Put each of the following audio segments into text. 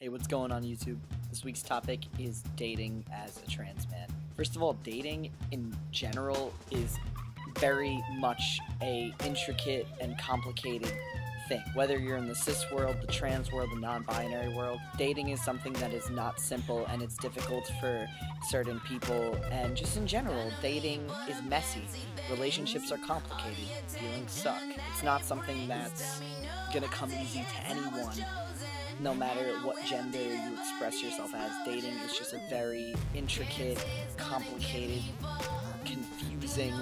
Hey, what's going on YouTube? This week's topic is dating as a trans man. First of all, dating in general is very much a intricate and complicated thing. Whether you're in the cis world, the trans world, the non-binary world, dating is something that is not simple and it's difficult for certain people, and just in general, dating is messy. Relationships are complicated. Feelings suck. It's not something that's gonna come easy to anyone. No matter what gender you express yourself as, dating is just a very intricate, complicated, confusing,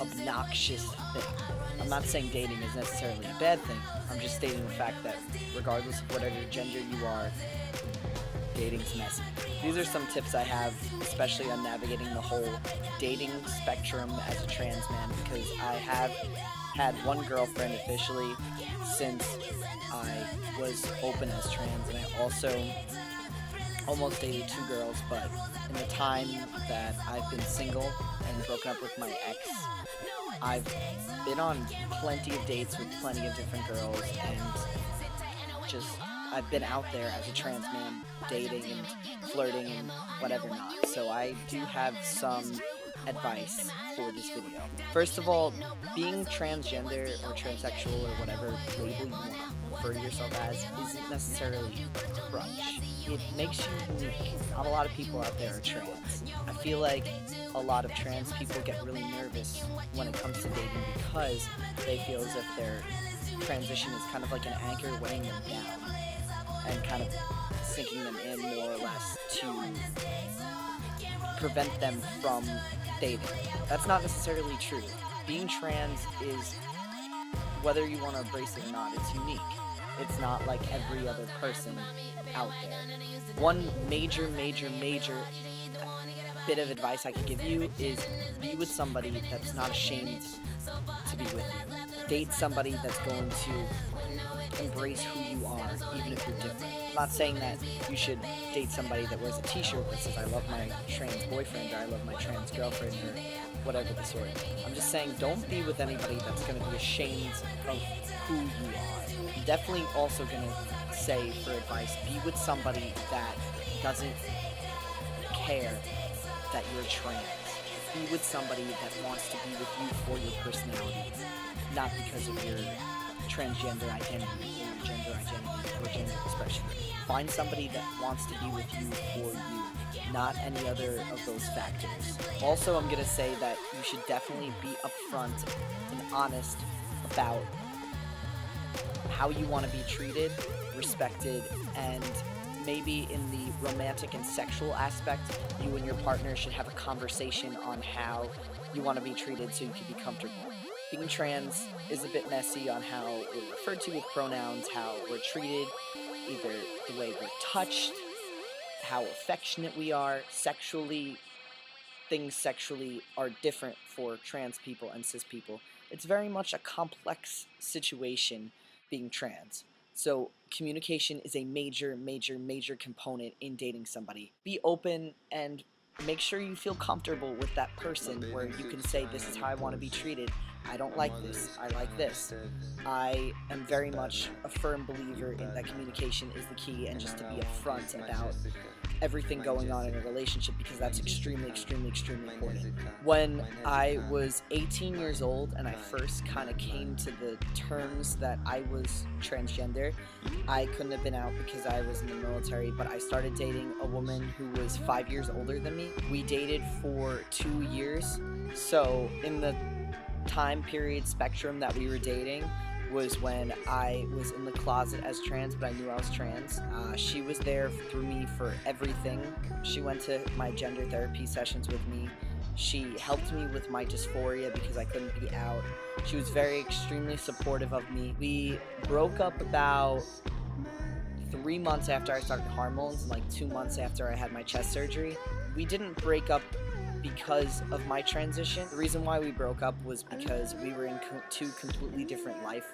obnoxious thing. I'm not saying dating is necessarily a bad thing. I'm just stating the fact that regardless of whatever gender you are, dating's messy. These are some tips I have, especially on navigating the whole dating spectrum as a trans man, because I have had one girlfriend officially since I was open as trans, and I also almost dated 2 girls, but in the time that I've been single and broken up with my ex, I've been on plenty of dates with plenty of different girls, and just I've been out there as a trans man dating and flirting and whatever not. So I do have some advice for this video. First of all, being transgender or transsexual or whatever label you want to refer to yourself as isn't necessarily a crutch. It makes you unique. Not a lot of people out there are trans. I feel like a lot of trans people get really nervous when it comes to dating because they feel as if their transition is kind of like an anchor weighing them down and kind of sinking them in more or less to prevent them from dating. That's not necessarily true. Being trans is, whether you want to embrace it or not, it's unique. It's not like every other person out there. One major bit of advice I could give you is be with somebody that's not ashamed to be with you. Date somebody that's going to embrace who you are, even if you're different. I'm not saying that you should date somebody that wears a t-shirt that says I love my trans boyfriend or I love my trans girlfriend or whatever the sort. I'm just saying don't be with anybody that's going to be ashamed of who you are. I'm definitely also going to say for advice, be with somebody that doesn't care that you're trans. Be with somebody that wants to be with you for your personality, not because of your transgender identity or your gender identity or gender expression. Find somebody that wants to be with you for you, not any other of those factors. Also, I'm going to say that you should definitely be upfront and honest about how you want to be treated, respected, and maybe in the romantic and sexual aspect, you and your partner should have a conversation on how you want to be treated so you can be comfortable. Being trans is a bit messy on how we're referred to with pronouns, how we're treated, either the way we're touched, how affectionate we are, sexually. Things sexually are different for trans people and cis people. It's very much a complex situation being trans. So communication is a major component in dating somebody. Be open and make sure you feel comfortable with that person where you can say, this is how I want to be treated. I don't like this. I like this. I am very much a firm believer in that communication is the key, and just to be upfront about everything going on in a relationship, because that's extremely important. When I was 18 years old and I first kind of came to the terms that I was transgender, I couldn't have been out because I was in the military, but I started dating a woman who was 5 years older than me. We dated for 2 years, so in the time period spectrum that we were dating was when I was in the closet as trans, but I knew I was trans. She was there through me for everything. She went to my gender therapy sessions with me. She helped me with my dysphoria because I couldn't be out. She was extremely supportive of me. We broke up about 3 months after I started hormones and like 2 months after I had my chest surgery. We didn't break up because of my transition. The reason why we broke up was because we were in 2 completely different life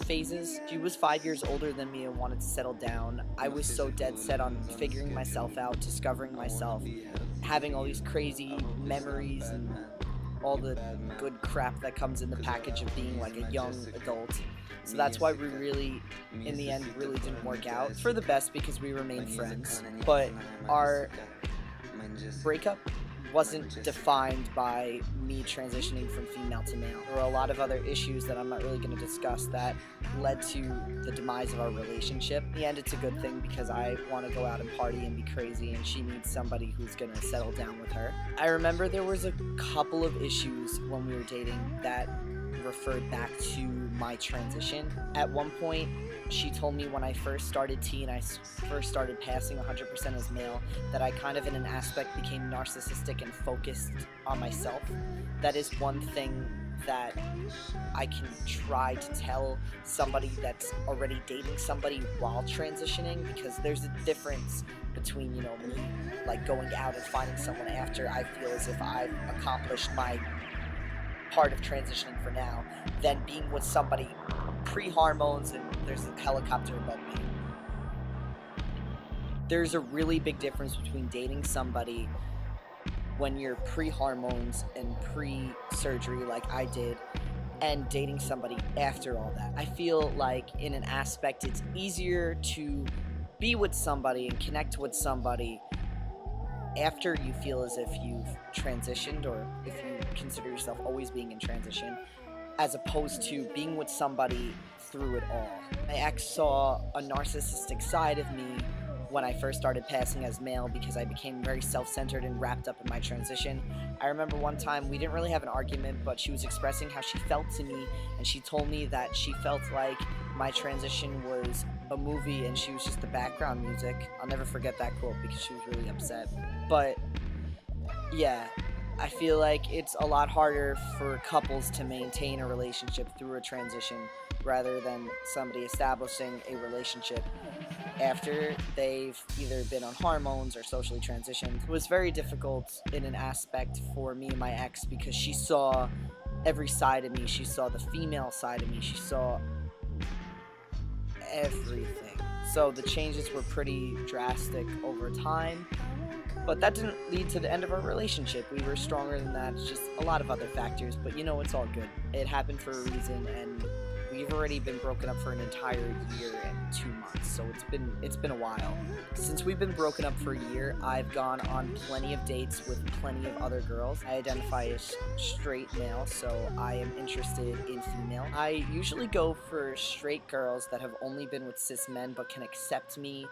phases. She was 5 years older than me and wanted to settle down. I was so dead set on figuring myself out, discovering myself, having all these crazy memories and all the good crap that comes in the package of being like a young adult. So that's why we really, in the end, really didn't work out. For the best, because we remained friends. But our breakup wasn't defined by me transitioning from female to male. There were a lot of other issues that I'm not really going to discuss that led to the demise of our relationship. In the end, it's a good thing because I want to go out and party and be crazy, and she needs somebody who's going to settle down with her. I remember there was a couple of issues when we were dating that referred back to my transition. At one point, she told me when I first started T and I first started passing 100% as male that I kind of in an aspect became narcissistic and focused on myself. That is one thing that I can try to tell somebody that's already dating somebody while transitioning, because there's a difference between, you know, me like going out and finding someone after I feel as if I've accomplished my part of transitioning for now, than being with somebody pre-hormones and there's a helicopter above me. There's a really big difference between dating somebody when you're pre-hormones and pre-surgery like I did, and dating somebody after all that. I feel like in an aspect it's easier to be with somebody and connect with somebody after you feel as if you've transitioned, or if you consider yourself always being in transition, as opposed to being with somebody through it all. My ex saw a narcissistic side of me when I first started passing as male because I became very self-centered and wrapped up in my transition. I remember one time, we didn't really have an argument, but she was expressing how she felt to me, and she told me that she felt like my transition was a movie and she was just the background music. I'll never forget that quote because she was really upset. But yeah, I feel like it's a lot harder for couples to maintain a relationship through a transition rather than somebody establishing a relationship after they've either been on hormones or socially transitioned. It was very difficult in an aspect for me and my ex because she saw every side of me. She saw the female side of me. She saw everything. So the changes were pretty drastic over time. But that didn't lead to the end of our relationship. We were stronger than that. It's just a lot of other factors. But you know, it's all good. It happened for a reason, and we've already been broken up for an entire year and 2 months. So it's been a while. Since we've been broken up for a year, I've gone on plenty of dates with plenty of other girls. I identify as straight male, so I am interested in female. I usually go for straight girls that have only been with cis men but can accept me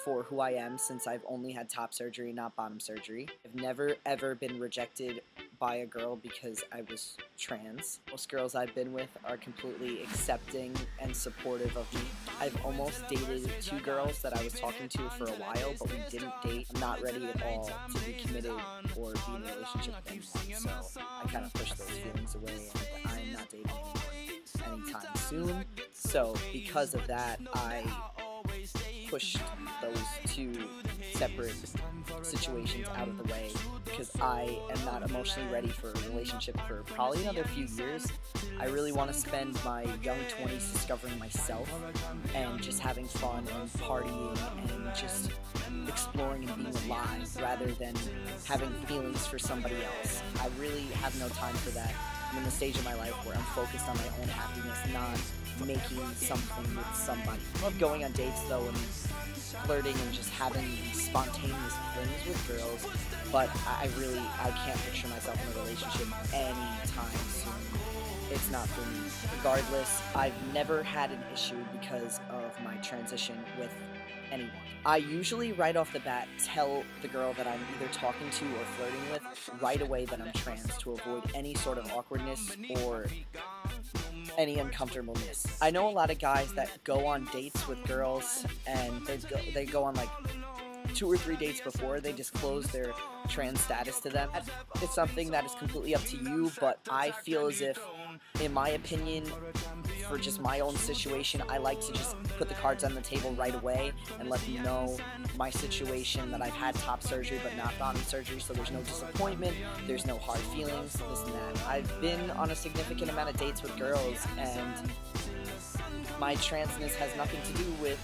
for who I am, since I've only had top surgery, not bottom surgery. I've never ever been rejected by a girl because I was trans. Most girls I've been with are completely accepting and supportive of me. I've almost dated 2 girls that I was talking to for a while, but we didn't date. I'm not ready at all to be committed or be in a relationship with anyone, so I kind of pushed those feelings away, and I'm not dating anyone anytime soon. So because of that, I pushed those 2 separate situations out of the way because I am not emotionally ready for a relationship for probably another few years. I really want to spend my young 20s discovering myself and just having fun and partying and just exploring and being alive rather than having feelings for somebody else. I really have no time for that. I'm in the stage of my life where I'm focused on my own happiness, not making something with somebody. I love going on dates though and flirting and just having spontaneous flings with girls, but I can't picture myself in a relationship anytime soon. It's not for me. Regardless, I've never had an issue because of my transition with anyone. I usually right off the bat tell the girl that I'm either talking to or flirting with right away that I'm trans to avoid any sort of awkwardness or any uncomfortableness. I know a lot of guys that go on dates with girls and they go on like 2 or 3 dates before they disclose their trans status to them. It's something that is completely up to you, but I feel as if, in my opinion, for just my own situation, I like to just put the cards on the table right away and let them know my situation, that I've had top surgery but not bottom surgery, so there's no disappointment, there's no hard feelings, this and that. I've been on a significant amount of dates with girls, and my transness has nothing to do with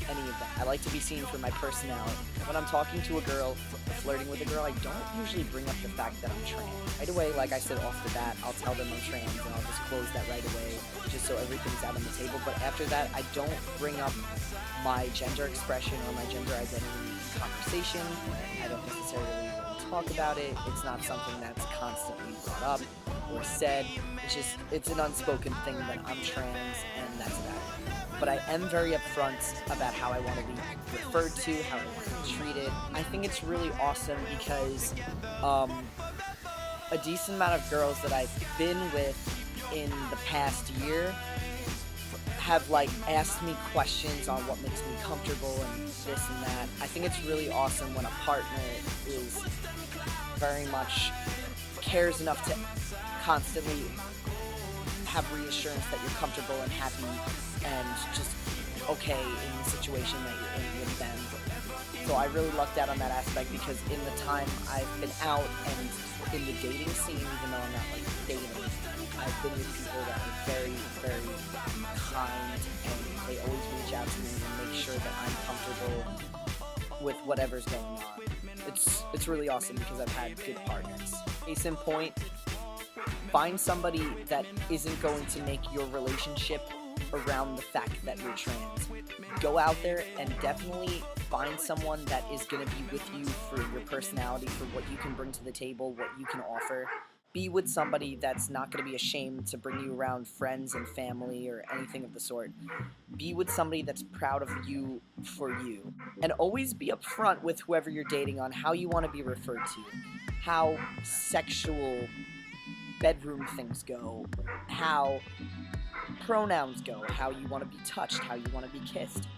any of that. I like to be seen for my personality. When I'm talking to a girl, flirting with a girl, I don't usually bring up the fact that I'm trans. Right away, like I said off the bat, I'll tell them I'm trans and I'll disclose that right away, just so everything's out on the table. But after that, I don't bring up my gender expression or my gender identity in conversation. I don't necessarily talk about it. It's not something that's constantly brought up or said. It's an unspoken thing that I'm trans, and that's about it. But I am very upfront about how I want to be referred to, how I want to be treated. I think it's really awesome because a decent amount of girls that I've been with in the past year have like asked me questions on what makes me comfortable and this and that. I think it's really awesome when a partner is very much cares enough to constantly have reassurance that you're comfortable and happy and just okay in the situation that you're in with them. So I really lucked out on that aspect because in the time I've been out and in the dating scene, even though I'm not like dating, I've been with people that are very, very kind, and they always reach out to me and make sure that I'm comfortable with whatever's going on. It's really awesome because I've had good partners. Case in point, find somebody that isn't going to make your relationship around the fact that you're trans. Go out there and definitely find someone that is going to be with you for your personality, for what you can bring to the table, what you can offer. Be with somebody that's not going to be ashamed to bring you around friends and family or anything of the sort. Be with somebody that's proud of you for you. And always be upfront with whoever you're dating on how you want to be referred to, how sexual bedroom things go, how pronouns go, how you want to be touched, how you want to be kissed.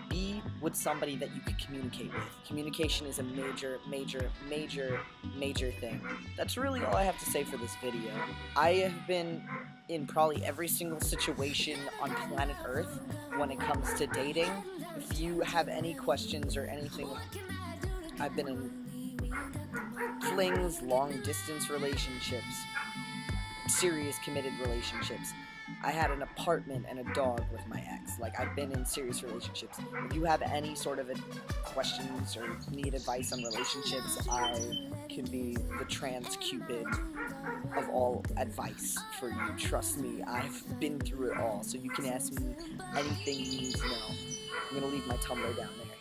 Be with somebody that you can communicate with. Communication is a major thing. That's really all I have to say for this video. I have been in probably every single situation on planet Earth when it comes to dating. If you have any questions or anything, I've been in flings, long distance relationships, serious committed relationships. I had an apartment and a dog with my ex. Like, I've been in serious relationships. If you have any sort of questions or need advice on relationships, I can be the trans cupid of all advice for you. Trust me, I've been through it all, so you can ask me anything you need to know. I'm gonna leave my Tumblr down there.